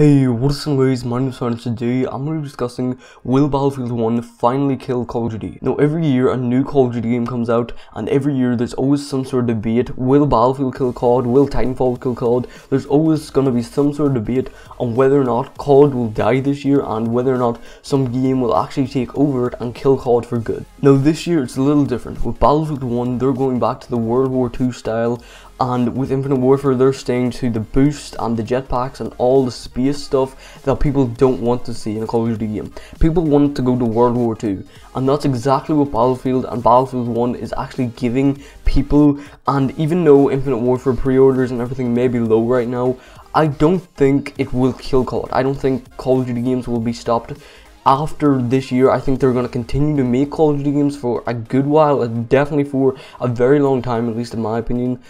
Hey, what's up guys, my name is Farhan. Today I'm going to be discussing will Battlefield 1 finally kill Call of Duty. Now every year a new Call of Duty game comes out, and every year there's always some sort of debate. Will Battlefield kill COD? Will Titanfall kill COD? There's always going to be some sort of debate on whether or not COD will die this year and whether or not some game will actually take over it and kill COD for good. Now this year it's a little different. With Battlefield 1 they're going back to the World War II style, and with Infinite Warfare they're staying to the boost and the jetpacks and all the space stuff that people don't want to see in a Call of Duty game. People want to go to World War II, and that's exactly what Battlefield and Battlefield 1 is actually giving people. And even though Infinite Warfare pre-orders and everything may be low right now, I don't think it will kill COD. I don't think Call of Duty games will be stopped. After this year, I think they're going to continue to make Call of Duty games for a good while, definitely for a very long time, at least in my opinion.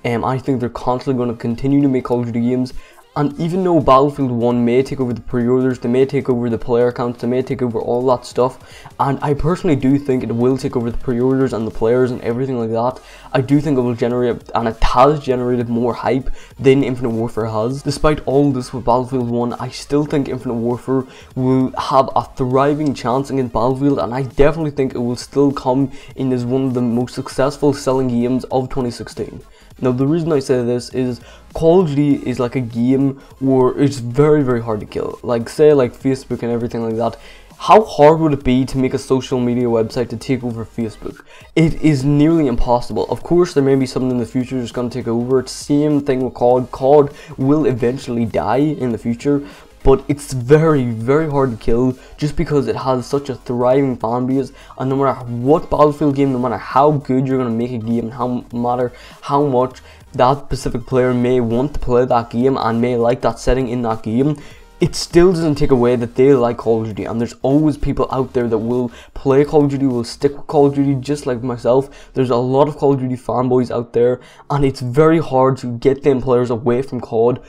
I think they're constantly going to continue to make Call of Duty games, and even though Battlefield 1 may take over the pre-orders, they may take over the player counts, they may take over all that stuff, and I personally do think it will take over the pre-orders and the players and everything like that. I do think it will generate, and it has generated, more hype than Infinite Warfare has. Despite all this with Battlefield 1, I still think Infinite Warfare will have a thriving chance against Battlefield, and I definitely think it will still come in as one of the most successful selling games of 2016. Now the reason I say this is Call of Duty is like a game where it's very hard to kill. Like say like Facebook and everything like that. How hard would it be to make a social media website to take over Facebook? It is nearly impossible. Of course there may be something in the future that's going to take over. It's the same thing with COD. COD will eventually die in the future, but it's very hard to kill just because it has such a thriving fan base. And no matter what Battlefield game, no matter how good you're going to make a game, no matter how much that specific player may want to play that game and may like that setting in that game, it still doesn't take away that they like Call of Duty. And there's always people out there that will play Call of Duty, will stick with Call of Duty, just like myself. There's a lot of Call of Duty fanboys out there, and it's very hard to get them players away from COD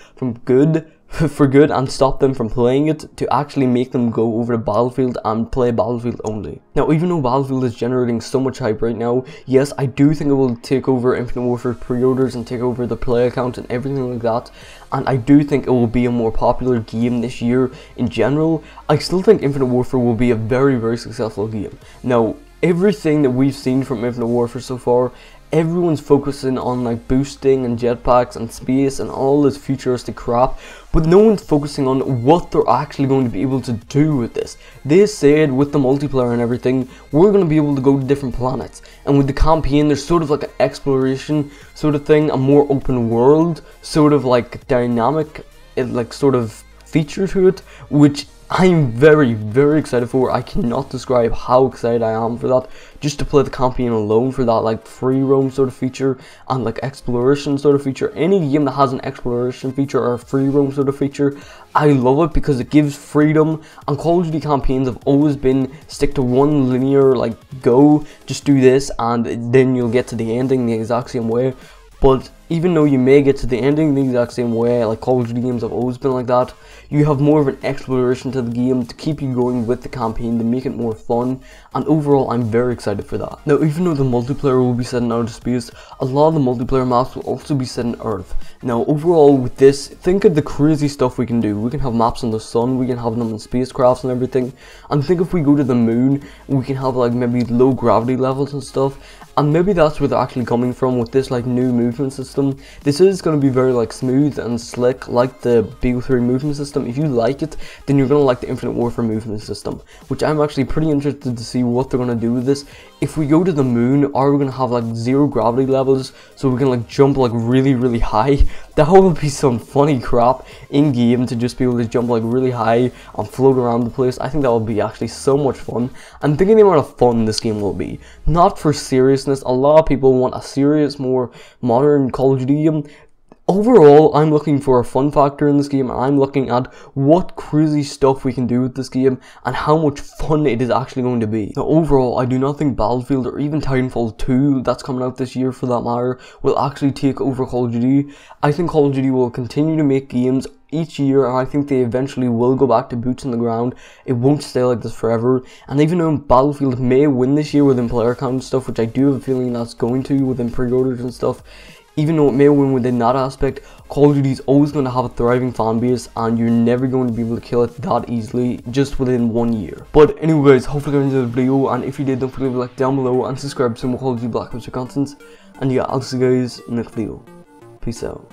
for good and stop them from playing it, to actually make them go over to Battlefield and play Battlefield only. Now even though Battlefield is generating so much hype right now, yes, I do think it will take over Infinite Warfare pre-orders and take over the play account and everything like that, and I do think it will be a more popular game this year in general. I still think Infinite Warfare will be a very successful game. Now everything that we've seen from Infinite Warfare so far, everyone's focusing on like boosting and jetpacks and space and all this futuristic crap, but no one's focusing on what they're actually going to be able to do with this. They said with the multiplayer and everything, we're going to be able to go to different planets, and with the campaign there's sort of like an exploration sort of thing, a more open world sort of like dynamic like sort of feature to it, which I'm very excited for. I cannot describe how excited I am for that, just to play the campaign alone, for that like free roam sort of feature and like exploration sort of feature. Any game that has an exploration feature or a free roam sort of feature, I love it because it gives freedom. And Call of Duty campaigns have always been stick to one linear, like go, just do this and then you'll get to the ending the exact same way. But even though you may get to the ending the exact same way, like Call of Duty games have always been like that, you have more of an exploration to the game to keep you going with the campaign, to make it more fun, and overall I'm very excited for that. Now even though the multiplayer will be set in outer space, a lot of the multiplayer maps will also be set in Earth. Now overall with this, think of the crazy stuff we can do. We can have maps in the sun, we can have them in spacecrafts and everything, and think if we go to the moon, we can have like maybe low gravity levels and stuff. And maybe that's where they're actually coming from with this like new movement system. This is going to be very like smooth and slick, like the BO3 movement system. If you like it, then you're going to like the Infinite Warfare movement system, which I'm actually pretty interested to see what they're going to do with this. If we go to the moon, are we going to have like 0 gravity levels so we can like jump like really high? That would be some funny crap in game, to just be able to jump like really high and float around the place. I think that would be actually so much fun. I'm thinking the amount of fun this game will be. Not for seriousness, a lot of people want a serious, more modern Call of Duty game. Overall, I'm looking for a fun factor in this game, and I'm looking at what crazy stuff we can do with this game and how much fun it is actually going to be. Now overall, I do not think Battlefield or even Titanfall 2, that's coming out this year for that matter, will actually take over Call of Duty. I think Call of Duty will continue to make games each year, and I think they eventually will go back to boots on the ground. It won't stay like this forever, and even though Battlefield may win this year within player count and stuff, which I do have a feeling that's going to within pre-orders and stuff, Even though it may win within that aspect, Call of Duty is always going to have a thriving fan base, and you're never going to be able to kill it that easily just within 1 year. But anyway guys, hopefully you enjoyed the video, and if you did, don't forget to leave a like down below and subscribe to some more Call of Duty Black Ops content. And yeah, I'll see you guys in the next video. Peace out.